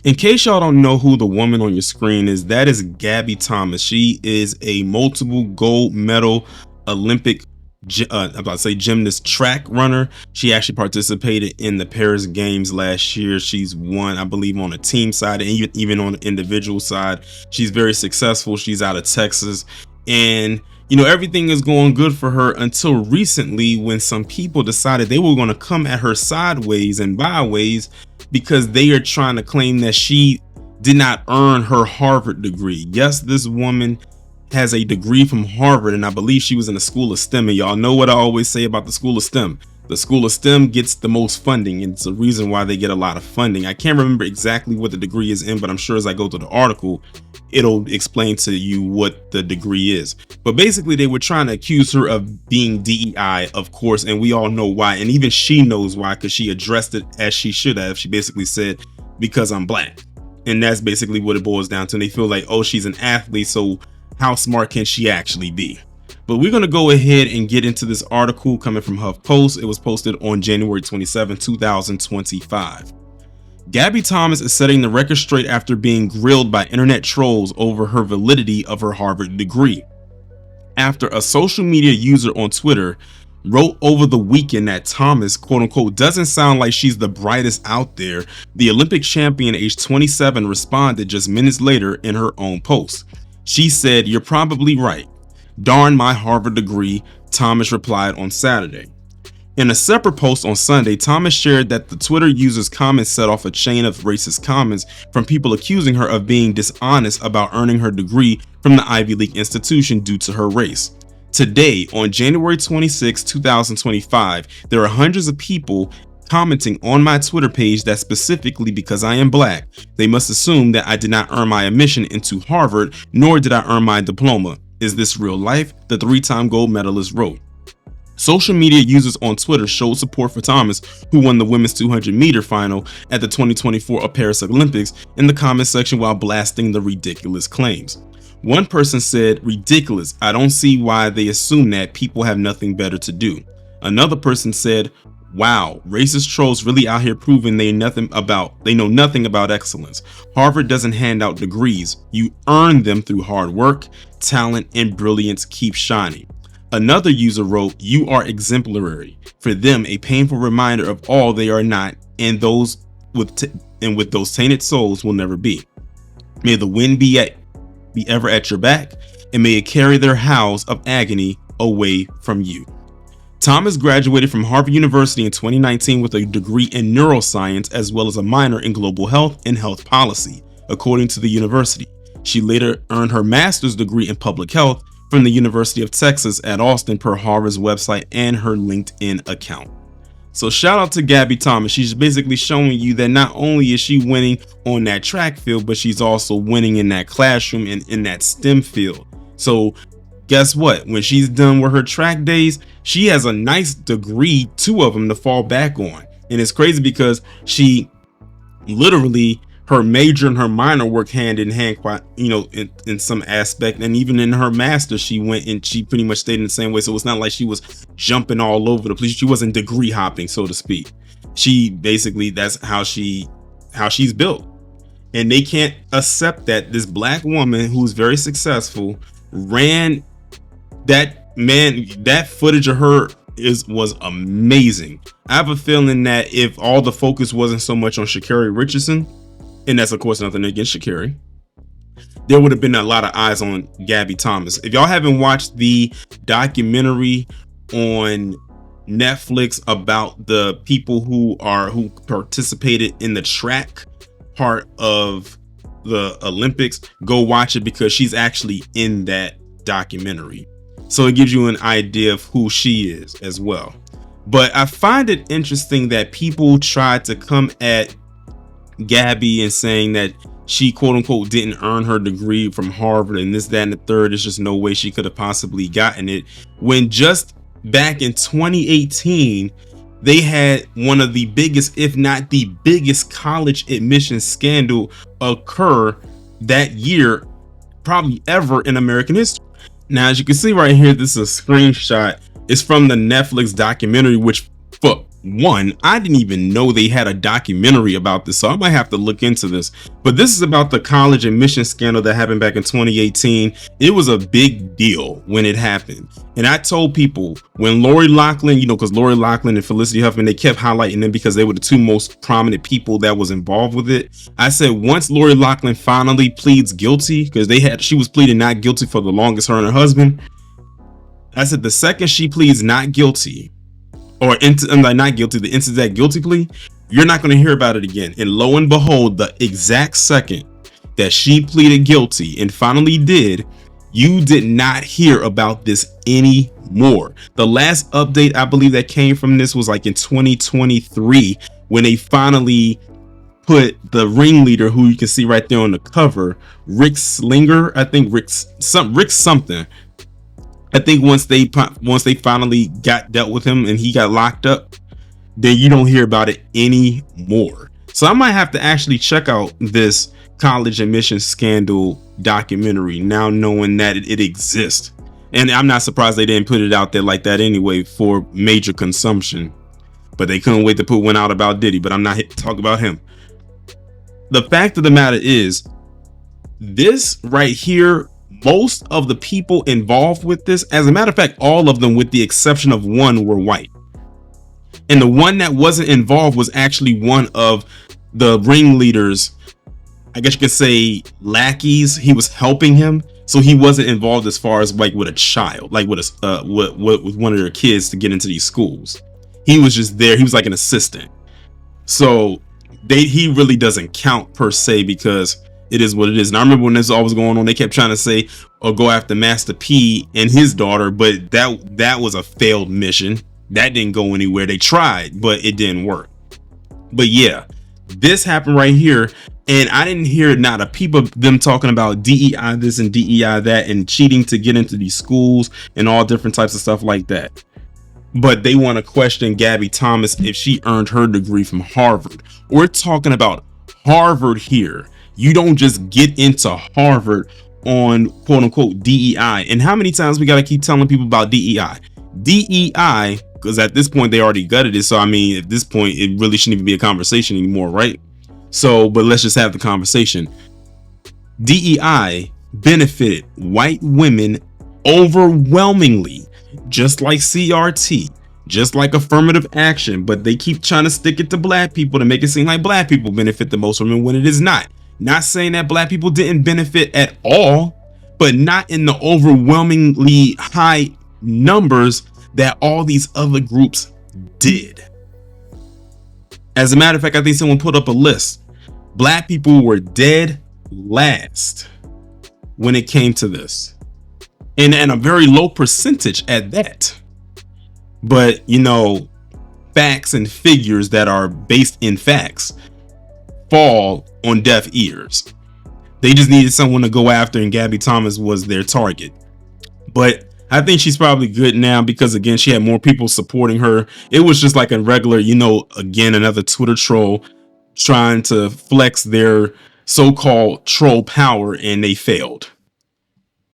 In case y'all don't know who the woman on your screen is, that is Gabby Thomas. She is a multiple gold medal Olympic gymnast track runner. She actually participated in the Paris Games last year. She's won, I believe, on a team side and even on the individual side. She's very successful. She's out of Texas, and everything is going good for her until recently, when some people decided they were going to come at her sideways and byways because they are trying to claim that she did not earn her Harvard degree. Yes, this woman has a degree from Harvard, and I believe she was in the School of STEM. And y'all know what I always say about the School of STEM. The School of STEM gets the most funding, and it's the reason why they get a lot of funding. I can't remember exactly what the degree is in, but I'm sure as I go through the article, it'll explain to you what the degree is. But basically, they were trying to accuse her of being DEI, of course, and we all know why. And even she knows why, because she addressed it as she should have. She basically said, because I'm black. And that's basically what it boils down to. And they feel like, oh, she's an athlete, so how smart can she actually be? But we're going to go ahead and get into this article coming from HuffPost. It was posted on January 27, 2025. Gabby Thomas is setting the record straight after being grilled by internet trolls over her validity of her Harvard degree. After a social media user on Twitter wrote over the weekend that Thomas, quote unquote, doesn't sound like she's the brightest out there, the Olympic champion aged 27 responded just minutes later in her own post. She said, "You're probably right. Darn my Harvard degree," Thomas replied on Saturday. In a separate post on Sunday, Thomas shared that the Twitter user's comments set off a chain of racist comments from people accusing her of being dishonest about earning her degree from the Ivy League institution due to her race. Today, on January 26, 2025, there are hundreds of people commenting on my Twitter page that specifically because I am black, they must assume that I did not earn my admission into Harvard, nor did I earn my diploma. Is this real life? The three-time gold medalist wrote. Social media users on Twitter showed support for Thomas, who won the women's 200-meter final at the 2024 Paris Olympics, in the comment section while blasting the ridiculous claims. One person said, "Ridiculous. I don't see why they assume that. People have nothing better to do." Another person said, "Wow, racist trolls really out here proving they know nothing about excellence. Harvard doesn't hand out degrees. You earn them through hard work, talent, and brilliance. Keep shining." Another user wrote, "You are exemplary. For them, a painful reminder of all they are not, and those with those tainted souls will never be. May the wind be ever at your back, and may it carry their howls of agony away from you." Thomas graduated from Harvard University in 2019 with a degree in neuroscience as well as a minor in global health and health policy, according to the university. She later earned her master's degree in public health from the University of Texas at Austin per Harvard's website and her LinkedIn account. So shout out to Gabby Thomas. She's basically showing you that not only is she winning on that track field, but she's also winning in that classroom and in that STEM field. So guess what? When she's done with her track days, she has a nice degree, 2 of them, to fall back on. And it's crazy because she literally, her major and her minor work hand in hand, quite, in some aspect. And even in her master, she went and she pretty much stayed in the same way. So it's not like she was jumping all over the place. She wasn't degree hopping, so to speak. She basically, that's how she's built. And they can't accept that this black woman who's very successful ran that footage of her was amazing. I have a feeling that if all the focus wasn't so much on Sha'Carri Richardson, and that's of course nothing against Sha'Carri, there would have been a lot of eyes on Gabby Thomas. If y'all haven't watched the documentary on Netflix about the people who participated in the track part of the Olympics, go watch it because she's actually in that documentary. So it gives you an idea of who she is as well. But I find it interesting that people tried to come at Gabby and saying that she, quote unquote, didn't earn her degree from Harvard and this, that, and the third. There's just no way she could have possibly gotten it, when just back in 2018 they had one of the biggest, if not the biggest, college admission scandal occur that year, probably ever in American history. Now, as you can see right here, this is a screenshot. It's from the Netflix documentary, which one, I didn't even know they had a documentary about this, so I might have to look into this. But this is about the college admission scandal that happened back in 2018. It was a big deal when it happened. And I told people when Lori Loughlin, because Lori Loughlin and Felicity Huffman, they kept highlighting them because they were the two most prominent people that was involved with it. I said once Lori Loughlin finally pleads guilty, because she was pleading not guilty for the longest, her and her husband. I said the second she pleads not guilty, not guilty, into that guilty plea, you're not going to hear about it again. And lo and behold, the exact second that she pleaded guilty and finally did, you did not hear about this anymore. The last update I believe that came from this was like in 2023 when they finally put the ringleader, who you can see right there on the cover, Rick Slinger, I think Rick something. I think once they finally got dealt with him and he got locked up, then you don't hear about it anymore. So I might have to actually check out this college admission scandal documentary now, knowing that it exists. And I'm not surprised they didn't put it out there like that anyway for major consumption. But they couldn't wait to put one out about Diddy, but I'm not here to talk about him. The fact of the matter is, this right here, most of the people involved with this, as a matter of fact, all of them with the exception of one, were white. And the one that wasn't involved was actually one of the ringleaders, I guess you could say lackeys. He was helping him, so he wasn't involved as far as like with a child, like with one of their kids to get into these schools. He was just there. He was like an assistant. So he really doesn't count per se, because it is what it is. And I remember when this all was going on, they kept trying to say or go after Master P and his daughter, but that was a failed mission. That didn't go anywhere. They tried, but it didn't work. But yeah, this happened right here, and I didn't hear not a peep of them talking about DEI this and DEI that and cheating to get into these schools and all different types of stuff like that. But they want to question Gabby Thomas if she earned her degree from Harvard. We're talking about Harvard here. You don't just get into Harvard on quote unquote DEI. And how many times we got to keep telling people about DEI? DEI, because at this point they already gutted it. So I mean, at this point, it really shouldn't even be a conversation anymore, right? So, but let's just have the conversation. DEI benefited white women overwhelmingly, just like CRT, just like affirmative action, but they keep trying to stick it to black people to make it seem like black people benefit the most from it when it is not. Not saying that black people didn't benefit at all, but not in the overwhelmingly high numbers that all these other groups did. As a matter of fact, I think someone put up a list. Black people were dead last when it came to this, and a very low percentage at that. But facts and figures that are based in facts fall on deaf ears. They just needed someone to go after, and Gabby Thomas was their target. But I think she's probably good now, because again, she had more people supporting her. It was just like a regular, again, another Twitter troll trying to flex their so-called troll power, and they failed.